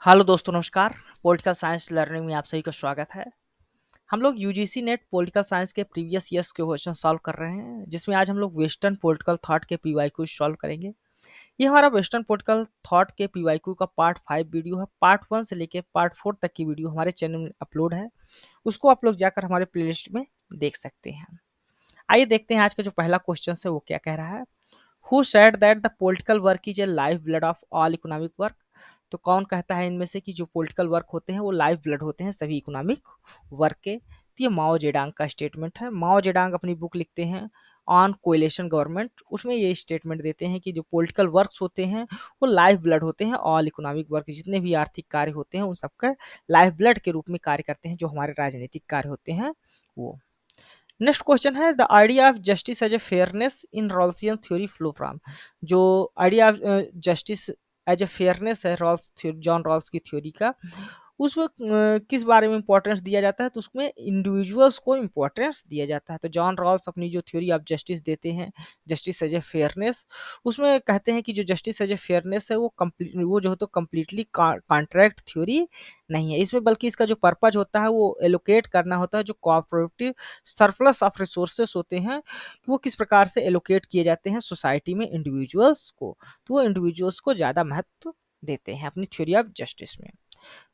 Hello दोस्तों, नमस्कार। Political science learning में आप सभी का स्वागत है। हम लोग यूजीसी नेट पॉलिटिकल साइंस के प्रीवियस ईयर्स के क्वेश्चन सॉल्व कर रहे हैं, जिसमें आज हम लोग वेस्टर्न पॉलिटिकल थॉट के पीवाईक्यू सॉल्व करेंगे। ये हमारा वेस्टर्न पॉलिटिकल थॉट के पीवाईक्यू का पार्ट 5 वीडियो है। पार्ट 1 से लेके पार्ट 4 तक की वीडियो हमारे चैनल में अपलोड है। उसको आप लोग जाकर हमारे प्लेलिस्ट में देख सकते हैं। आइए देखते हैं आज का जो पहला क्वेश्चन है वो क्या कह रहा है। Who said that the political work is a life blood of all economic work. तो कौन कहता है इनमें से कि जो पॉलिटिकल वर्क होते हैं वो लाइफ ब्लड होते हैं सभी इकोनॉमिक वर्क के। तो ये माओ जेडांग का स्टेटमेंट है। माओ जेडांग अपनी बुक लिखते हैं ऑन कोएलिशन गवर्नमेंट, उसमें ये स्टेटमेंट देते हैं कि जो पॉलिटिकल वर्क्स होते हैं वो लाइफ ब्लड होते हैं। ऑल इकोनॉमिक वर्क, जितने भी आर्थिक कार्य होते हैं उन सबका लाइफ ब्लड के रूप में कार्य करते हैं, जो हमारे राजनीतिक कार्य होते हैं वो। नेक्स्ट क्वेश्चन है the idea of justice as a fairness in Rawlsian theory flow from. जो idea of justice as a fairness है जॉन रॉल्स की थ्योरी का, उसमें किस बारे में इंपॉर्टेंस दिया जाता है, तो उसमें इंडिविजुअल्स को इंपॉर्टेंस दिया जाता है। तो जॉन रॉल्स अपनी जो थ्योरी ऑफ जस्टिस देते हैं, जस्टिस एज ए फेयरनेस, उसमें कहते हैं कि जो जस्टिस एज ए फेयरनेस है वो जो है तो कम्प्लीटली कॉन्ट्रैक्ट थ्योरी नहीं है इसमें, बल्कि इसका जो पर्पज होता है वो एलोकेट करना होता है। जो कोऑपरेटिव सरप्लस ऑफ रिसोर्सेस होते हैं कि वो किस प्रकार से एलोकेट किए जाते हैं सोसाइटी में इंडिविजुअल्स को, तो वो इंडिविजुअल्स को ज़्यादा महत्व देते हैं अपनी थ्योरी ऑफ जस्टिस में।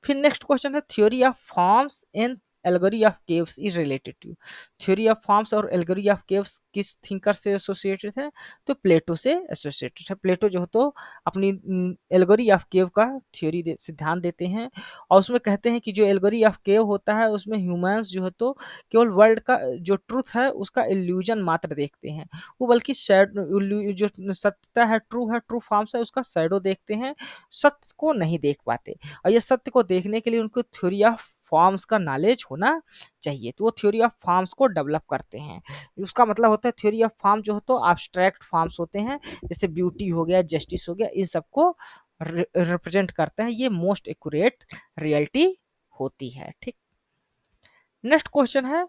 फिर नेक्स्ट क्वेश्चन है theory of forms and allegory of caves is related to. Theory of forms और एल्गोरी ऑफ केव्स किस थिंकर से एसोसिएटेड है, तो प्लेटो से एसोसिएटेड है। प्लेटो जो है तो अपनी एल्गोरी ऑफ केव का थ्योरी सिद्धांत देते हैं, और उसमें कहते हैं कि जो एल्गोरी ऑफ केव होता है उसमें ह्यूमंस जो है तो केवल वर्ल्ड का जो ट्रूथ है उसका इल्यूजन मात्र देखते हैं, वो बल्कि जो सत्यता है, ट्रू फॉर्म्स है, उसका शैडो देखते हैं, सत्य को नहीं देख पाते। और ये सत्य को देखने के लिए उनको थ्योरी ऑफ फॉर्म्स का नॉलेज होना चाहिए, तो वो थ्योरी ऑफ फॉर्म्स को डेवलप करते हैं। उसका मतलब होता है थ्योरी ऑफ फॉर्म जो हो तो एब्स्ट्रैक्ट फॉर्म्स होते हैं, जैसे ब्यूटी हो गया, जस्टिस हो गया, इन सबको रिप्रेजेंट करते हैं। ये मोस्ट एक्यूरेट रियलिटी होती है। ठीक। नेक्स्ट क्वेश्चन है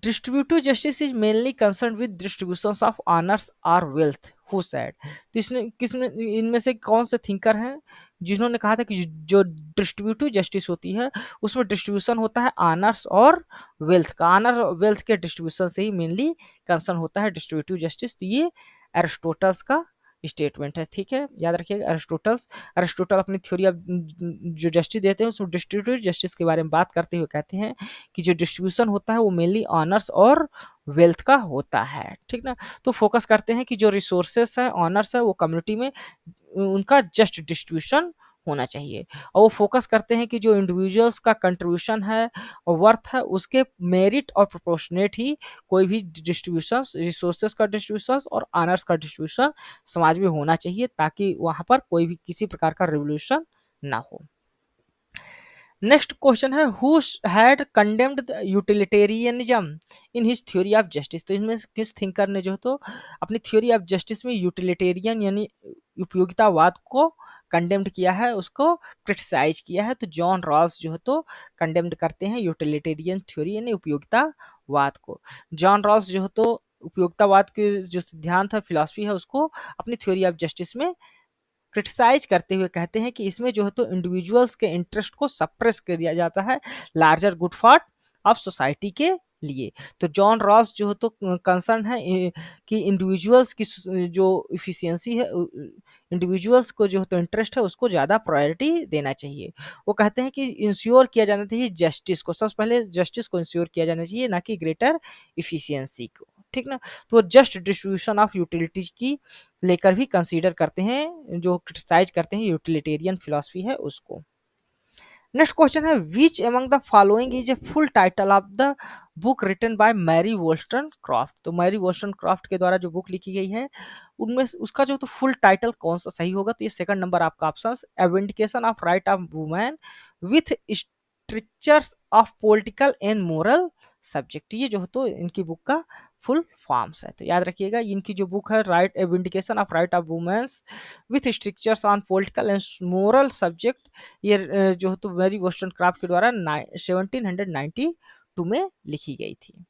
distributive justice is mainly concern with distribution of honours और वेल्थ। Who said. तो इसने किसने इनमें से कौन से थिंकर हैं जिन्होंने कहा था कि जो डिस्ट्रीब्यूटिव जस्टिस होती है उसमें डिस्ट्रीब्यूशन होता है ऑनर्स और वेल्थ का, ऑनर और वेल्थ के डिस्ट्रीब्यूशन से ही मेनली कंसर्न होता है डिस्ट्रीब्यूटिव जस्टिस। तो ये एरिस्टोटल्स का स्टेटमेंट है। ठीक है, याद रखिएगा अरिस्टोटल अपनी थ्योरी ऑफ जो जस्टिस देते हैं उसमें डिस्ट्रीब्यूटिव जस्टिस के बारे में बात करते हुए कहते हैं कि जो डिस्ट्रीब्यूशन होता है वो मेनली ऑनर्स और वेल्थ का होता है। ठीक ना। तो फोकस करते हैं कि जो रिसोर्सेस है, ऑनर्स है, वो कम्युनिटी में उनका जस्ट डिस्ट्रीब्यूशन होना चाहिए, और वो फोकस करते हैं कि जो इंडिविजुअल्स का कंट्रीब्यूशन है और वर्थ है उसके मेरिट और प्रोपोर्शनेट ही कोई भी डिस्ट्रीब्यूशन, रिसोर्सेस का डिस्ट्रीब्यूशन और ऑनर्स का डिस्ट्रीब्यूशन समाज में होना चाहिए, ताकि वहां पर कोई भी किसी प्रकार का रिवोल्यूशन ना हो। नेक्स्ट क्वेश्चन है who had condemned the utilitarianism in his theory of justice. तो इसमें किस थिंकर ने जो है तो अपनी थ्योरी ऑफ जस्टिस में यूटिलिटेरियन यानी उपयोगितावाद को कंडेम्ड किया है, उसको क्रिटिसाइज किया है। तो जॉन रॉस जो है तो कंडेम्ड करते हैं यूटिलिटेरियन थ्योरी यानी उपयोगितावाद को। जॉन रॉस जो है तो उपयोगितावाद के जो सिद्धांत है, फिलॉसफी है, उसको अपनी थ्योरी ऑफ जस्टिस में क्रिटिसाइज करते हुए कहते हैं कि इसमें जो है तो इंडिविजुअल्स के इंटरेस्ट को सप्रेस कर दिया जाता है larger good for of society के लिए। तो जॉन रॉस जो है तो कंसर्न है कि इंडिविजुअल्स की जो इफिशियंसी है, इंडिविजुअल्स को जो है तो इंटरेस्ट है उसको ज़्यादा प्रायोरिटी देना चाहिए। वो कहते हैं कि इंश्योर किया जाना चाहिए जस्टिस को, सबसे पहले जस्टिस को इंश्योर किया जाना चाहिए, ना कि ग्रेटर इफिशियंसी को। ठीक ना। तो जस्ट डिस्ट्रीब्यूशन ऑफ यूटिलिटीज की लेकर भी कंसीडर करते हैं, जो क्रिटिसाइज करते हैं यूटिलिटेरियन फिलॉसफी है उसको। नेक्स्ट क्वेश्चन है which among the following is a full title of the book written by Mary Wollstonecraft. तो मैरी वोल्स्टनक्रॉफ्ट के द्वारा जो बुक लिखी गई है उनमें उसका जो तो फुल टाइटल कौन सा सही होगा, तो ये सेकंड नंबर आपका option, A vindication of right of women with strictures of political and moral subject. ये जो है तो इनकी बुक का फुल फॉर्म्स है। तो याद रखिएगा इनकी जो बुक है right a vindication of right of women's with strictures on political and moral subject, ये जो है तो मैरी वोल्स्टनक्रॉफ्ट के द्वारा 1792 में लिखी गई थी।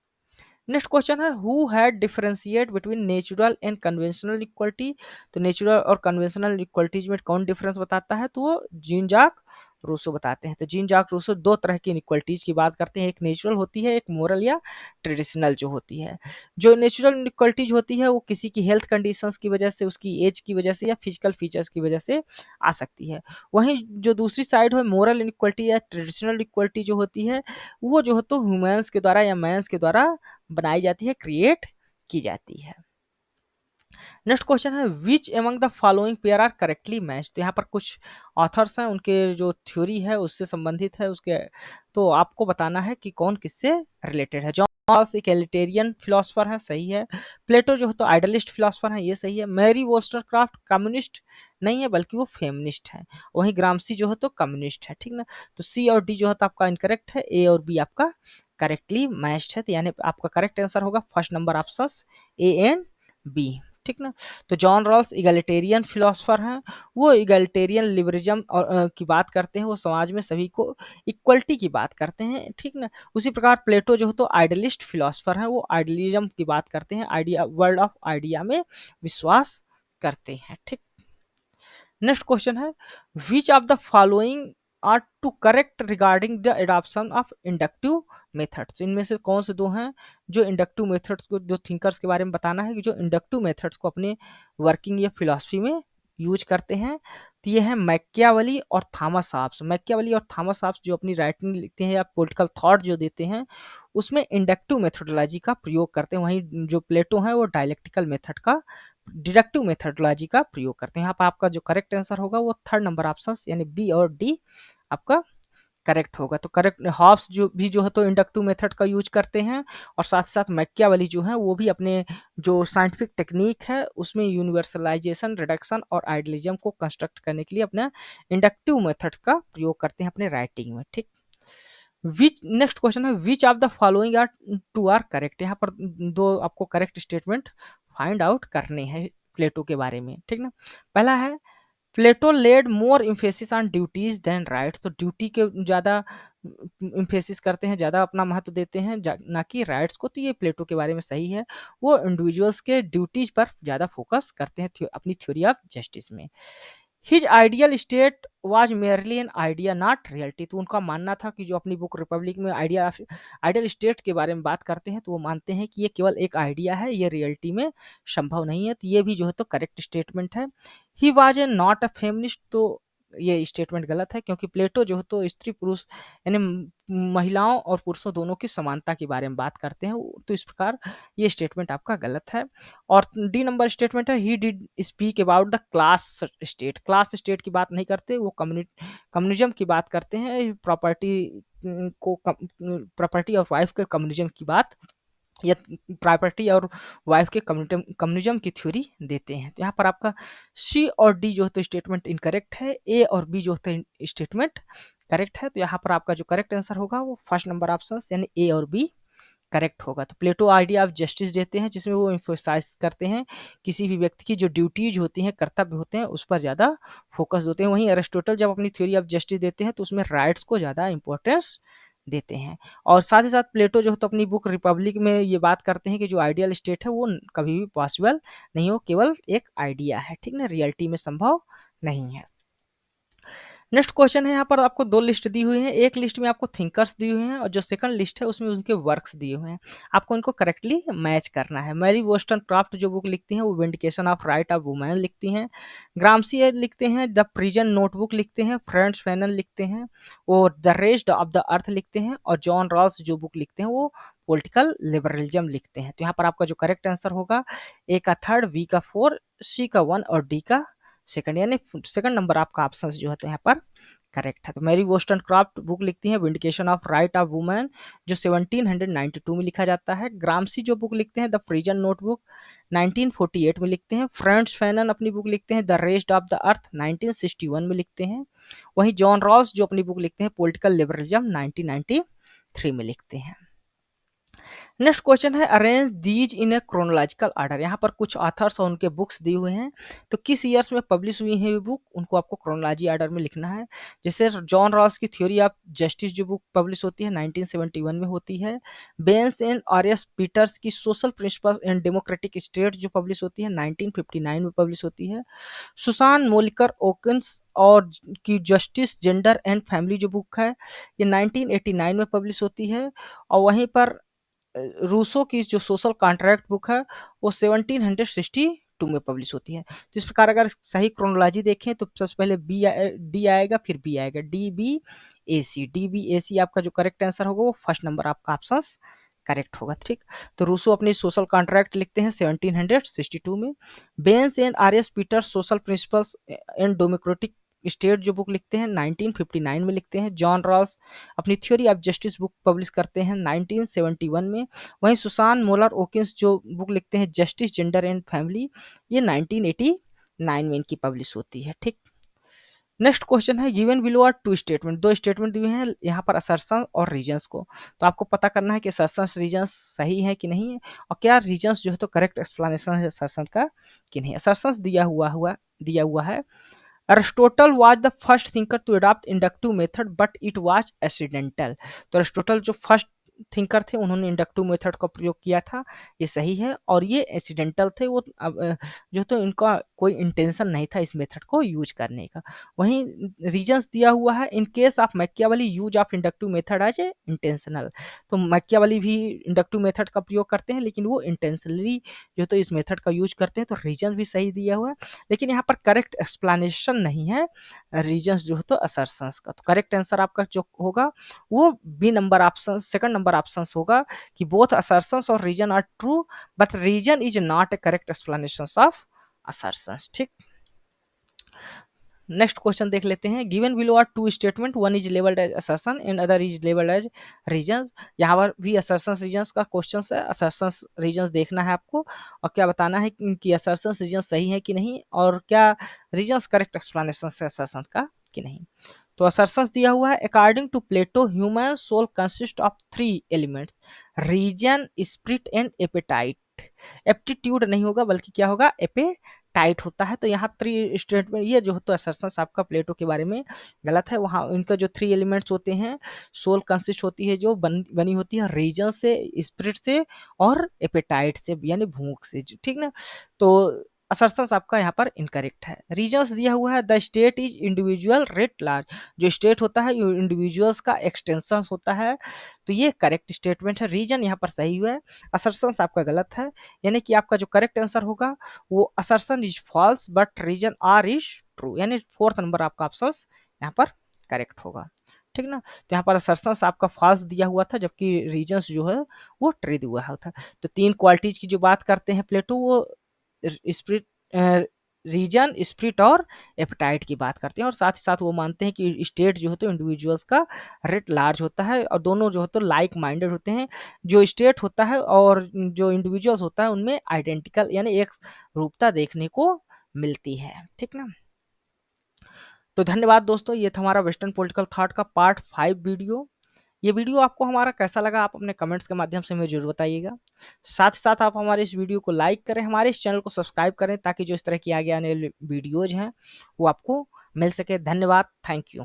नेक्स्ट क्वेश्चन है who had differentiate between natural and conventional equality. तो नेचुरल और कन्वेंशनल इक्वलिटीज में कौन डिफरेंस बताता है, तो वो जीन जाक रूसो बताते हैं। तो जीन जाक रूसो दो तरह की इनइक्वालिटीज की बात करते हैं, एक नेचुरल होती है, एक मोरल या ट्रेडिशनल जो होती है। जो नेचुरल इनइक्वालिटीज होती है वो किसी की हेल्थ कंडीशंस की वजह से, उसकी एज की वजह से या फिजिकल फीचर्स की वजह से आ सकती है। वहीं जो दूसरी साइड है मोरल इनइक्वालिटी या ट्रेडिशनल इक्वालिटी जो होती है वो जो है तो ह्यूमंस के द्वारा या मैंस के द्वारा बनाई जाती है, क्रिएट की जाती है। नेक्स्ट क्वेश्चन है which among the following pair are correctly match. तो यहाँ पर कुछ ऑथर्स हैं, उनके जो थ्योरी है उससे संबंधित है, उसके तो आपको बताना है कि कौन किससे रिलेटेड है। जॉन रॉल्स इक्वलिटेरियन फिलोसफर है, सही है। प्लेटो जो है तो आइडलिस्ट फिलोसफर है, ये सही है। मैरी वोस्टरक्राफ्ट कम्युनिस्ट नहीं है बल्कि वो फेमिनिस्ट है। वहीं ग्रामसी जो है तो कम्युनिस्ट है, ठीक ना। तो सी और डी जो है तो आपका इनकरेक्ट है, ए और बी आपका करेक्टली मैच्ड है। तो यानी आपका करेक्ट आंसर होगा first number option A and B, ठीक ना। तो जॉन रॉल्स इगलिटेरियन फिलोसफर हैं, वो इगलिटेरियन लिबरलिज्म और की बात करते हैं, वो समाज में सभी को इक्वलिटी की बात करते हैं, ठीक ना। उसी प्रकार प्लेटो जो है तो आइडलिस्ट फिलोसफर हैं, वो आइडलिज्म की बात करते हैं, आइडिया वर्ल्ड ऑफ आइडिया में विश्वास करते हैं, ठीक। नेक्स्ट क्वेश्चन है which of the following are two correct regarding the adoption of inductive methods. इनमें से कौन से दो हैं जो इंडक्टिव मेथड्स को, जो थिंकर्स के बारे में बताना है कि जो इंडक्टिव मेथड्स को अपने वर्किंग या फिलॉसफी में यूज करते हैं। तो ये है मैकियावेली और थॉमस हॉब्स। मैकियावेली और थॉमस हॉब्स जो अपनी राइटिंग लिखते हैं या पॉलिटिकल थॉट जो देते हैं उसमें इंडक्टिव मेथोडोलॉजी का प्रयोग करते हैं। वहीं जो प्लेटो है वो डायलेक्टिकल मेथड का, डिडक्टिव मेथोडोलॉजी का प्रयोग करते हैं। यहाँ पर आपका जो करेक्ट आंसर होगा वो थर्ड नंबर ऑप्शन यानी बी और डी आपका करेक्ट होगा। तो करेक्ट हॉब्स जो है तो इंडक्टिव मेथड का यूज करते हैं, और साथ साथ मैकियावेली जो है वो भी अपने जो साइंटिफिक टेक्निक है उसमें यूनिवर्सलाइजेशन, रिडक्शन और आइडियलिज्म को कंस्ट्रक्ट करने के लिए अपना इंडक्टिव मेथड का प्रयोग करते हैं अपने राइटिंग में, ठीक। विच नेक्स्ट क्वेश्चन है which of the following are two are correct. यहाँ पर दो आपको करेक्ट स्टेटमेंट फाइंड आउट करने हैं प्लेटो के बारे में, ठीक ना। पहला है Plato laid more emphasis on duties than rights. तो ड्यूटी के ज़्यादा इम्फेसिस करते हैं, ज़्यादा अपना महत्व देते हैं ना कि राइट्स को। तो ये प्लेटो के बारे में सही है, वो इंडिविजुअल्स के ड्यूटीज पर ज़्यादा फोकस करते हैं अपनी थ्योरी ऑफ जस्टिस में। His ideal state was merely an idea not reality. तो उनका मानना था कि जो अपनी बुक रिपब्लिक में आइडियल स्टेट के बारे में बात करते हैं तो वो मानते हैं कि ये केवल एक आइडिया है, ये रियलिटी में संभव नहीं है। तो ये भी जो है तो करेक्ट स्टेटमेंट है। He was a not a feminist. तो ये स्टेटमेंट गलत है क्योंकि प्लेटो जो है तो स्त्री पुरुष यानी महिलाओं और पुरुषों दोनों की समानता के बारे में बात करते हैं। तो इस प्रकार ये स्टेटमेंट आपका गलत है। और डी नंबर स्टेटमेंट है he did speak about the class state. Class state की बात नहीं करते, वो कम्युनिज्म की बात करते हैं, प्रॉपर्टी और वाइफ के कम्युनिज्म की बात या प्रॉपर्टी और वाइफ के कम्युनिज्म की थ्योरी देते हैं। तो यहाँ पर आपका सी और डी जो है तो स्टेटमेंट इनकरेक्ट है, ए और बी जो है तो स्टेटमेंट करेक्ट है। तो यहाँ पर आपका जो करेक्ट आंसर होगा वो फर्स्ट नंबर ऑप्शन यानी ए और बी करेक्ट होगा। तो प्लेटो आइडिया ऑफ जस्टिस देते हैं जिसमें वो इम्फोसाइज करते हैं किसी भी व्यक्ति की जो ड्यूटीज होती हैं, कर्तव्य होते हैं, उस पर ज़्यादा फोकस देते हैं। वहीं एरिस्टोटल जब अपनी थ्योरी ऑफ जस्टिस देते हैं तो उसमें राइट्स को ज़्यादा इंपॉर्टेंस देते हैं। और साथ ही साथ प्लेटो जो है तो अपनी बुक रिपब्लिक में ये बात करते हैं कि जो आइडियल स्टेट है वो कभी भी पॉसिबल नहीं हो, केवल एक आइडिया है, ठीक ना, रियलिटी में संभव नहीं है। नेक्स्ट क्वेश्चन है, यहाँ पर आपको दो लिस्ट दी हुई है। एक लिस्ट में आपको थिंकर्स दिए हुए हैं और जो सेकंड लिस्ट है उसमें उनके वर्क्स दिए हुए हैं। आपको इनको करेक्टली मैच करना है। मैरी वोस्टनक्राफ्ट जो बुक लिखती हैं वो vindication of right of women लिखती हैं। ग्रामसी लिखते हैं द प्रिजन नोटबुक लिखते हैं। फ्रेंड्स फैनन लिखते हैं और the rest of the earth लिखते हैं। और जॉन रॉल्स जो बुक लिखते हैं वो पॉलिटिकल लिबरलिज्म लिखते हैं। तो यहाँ पर आपका जो करेक्ट आंसर होगा ए का थर्ड, बी का फोर, सी का वन और डी का सेकंड, यानी सेकंड नंबर आपका ऑप्शन जो है तो यहाँ पर करेक्ट है। तो मैरी वोस्टनक्राफ्ट बुक लिखती हैं vindication of right of women जो 1792 में लिखा जाता है। ग्रामसी जो बुक लिखते हैं द प्रिजन नोटबुक 1948 में लिखते हैं। फ्रेंड्स फैनन अपनी बुक लिखते हैं the rest of the earth 1961 में लिखते हैं। वहीं जॉन रॉल्स जो अपनी बुक लिखते हैं पॉलिटिकल लिबरलिज्म 1993 में लिखते हैं। नेक्स्ट क्वेश्चन है arrange these in A chronological order. यहाँ पर कुछ ऑथर्स और उनके बुक्स दी हुए हैं, तो किस ईयर्स में पब्लिश हुई है ये बुक, उनको आपको क्रोनोलॉजी ऑर्डर में लिखना है। जैसे जॉन रॉस की थ्योरी ऑफ जस्टिस जो बुक पब्लिश होती है 1971 में होती है। बेंस एंड आर एस पीटर्स की social principles and democratic state जो पब्लिश होती है 1959 में पब्लिश होती है। सुसान मोलिकर ओकिन्स और की जस्टिस जेंडर एंड फैमिली जो बुक है ये 1989 में पब्लिश होती है। और वहीं पर रूसो की जो सोशल कॉन्ट्रैक्ट बुक है वो 1762 में पब्लिश होती है। तो इस प्रकार अगर सही क्रोनोलॉजी देखें तो सबसे पहले डी आएगा, फिर बी आएगा, डी बी ए सी आपका जो करेक्ट आंसर होगा वो फर्स्ट नंबर आपका ऑप्शन करेक्ट होगा। ठीक, तो रूसो अपनी सोशल कॉन्ट्रैक्ट लिखते हैं 1762 में। Benn and R S Peter social principles and democratic state जो बुक लिखते हैं 1959 में लिखते हैं। जॉन रॉस अपनी theory of justice book publish करते हैं 1971 में। वहीं सुसान मोलर ओकिन्स जो बुक लिखते हैं जस्टिस जेंडर एंड फैमिली, ये 1989 में इनकी पब्लिश होती है। ठीक, नेक्स्ट क्वेश्चन है given below are two statement. दो स्टेटमेंट दिए हैं यहाँ पर असर्शन और रीजंस को, तो आपको पता करना है कि असर्शन रीजंस सही है कि नहीं है, और क्या रीजंस जो है तो करेक्ट एक्सप्लेनेशन है असर्शन का कि नहीं। असर्शन दिया हुआ है Aristotle was the first thinker to adopt inductive method but it was accidental. तो अरिस्टोटल जो फर्स्ट थिंकर थे उन्होंने इंडक्टिव मेथड का प्रयोग किया था, ये सही है, और ये एक्सीडेंटल थे। वो जो तो इनका कोई इंटेंशन नहीं था इस मेथड को यूज करने का। वहीं रीजंस दिया हुआ है in case of Machiavelli use of inductive method as a intentional. तो मैकियावेली भी इंडक्टिव मेथड का प्रयोग करते हैं लेकिन वो इंटेंशनली जो तो इस मेथड का यूज करते हैं, तो रीजन भी सही दिया हुआ है। लेकिन यहाँ पर करेक्ट एक्सप्लेनेशन नहीं है रीजंस जो है तो असर्शंस का। तो करेक्ट आंसर आपका जो होगा वो B number option, second number option होगा कि बोथ असर्शंस और reason are true but reason is not a correct explanation of assertions. ठीक, नेक्स्ट क्वेश्चन देख लेते हैं given below are two statement, one is labelled as assertion and other is labelled as reasons. यहाँ पर भी assertions reasons का question है, assertions reasons देखना है आपको और क्या बताना है कि असर्शंस रीजंस सही है कि नहीं, और क्या रीजंस करेक्ट एक्सप्लेनेशन है असर्शन का कि नहीं। तो असर्शंस दिया हुआ है according to Plato human soul consist of three elements, reason, spirit and appetite. Aptitude नहीं होगा बल्कि क्या होगा, एपेटाइट होता है। तो यहाँ थ्री स्टेटमेंट ये जो तो असर्शंस आपका प्लेटो के बारे में गलत है। वहाँ इनका जो थ्री एलिमेंट्स होते हैं, सोल कंसिस्ट होती है जो बनी होती है रीजन से, स्पिरिट से और एपेटाइट से यानी भूख से। ठीक ना, तो असर्शंस आपका यहाँ पर इनकरेक्ट है। रीजंस दिया हुआ है the state is individual rate large. जो स्टेट होता है ये इंडिविजुअल्स का एक्सटेंशन होता है, तो ये करेक्ट स्टेटमेंट है। रीजन यहाँ पर सही हुआ है, असर्शंस आपका गलत है। यानी कि आपका जो करेक्ट आंसर होगा वो assertion is false but reason are is true, यानी फोर्थ नंबर आपका ऑप्शन यहाँ पर करेक्ट होगा। ठीक ना, तो यहाँ पर असर्शंस आपका फॉल्स दिया हुआ था जबकि रीजंस जो है वो ट्रू दिया हुआ था। तो तीन क्वालिटीज की जो बात करते हैं प्लेटो, वो स्पिरिट, रीजन, स्पिरिट और एपेटाइट की बात करते हैं, और साथ ही साथ वो मानते हैं कि स्टेट जो है तो इंडिविजुअल्स का रेट लार्ज होता है और दोनों जो है तो लाइक माइंडेड होते हैं। जो स्टेट होता है और जो इंडिविजुअल्स होता है उनमें आइडेंटिकल यानी एक रूपता देखने को मिलती है। ठीक ना, तो धन्यवाद दोस्तों, ये था हमारा वेस्टर्न पॉलिटिकल थॉट का पार्ट 5 वीडियो। ये वीडियो आपको हमारा कैसा लगा आप अपने कमेंट्स के माध्यम से हमें जरूर बताइएगा। साथ ही साथ आप हमारे इस वीडियो को लाइक करें, हमारे इस चैनल को सब्सक्राइब करें ताकि जो इस तरह की आगे आने वाली वीडियोज हैं वो आपको मिल सके। धन्यवाद, थैंक यू।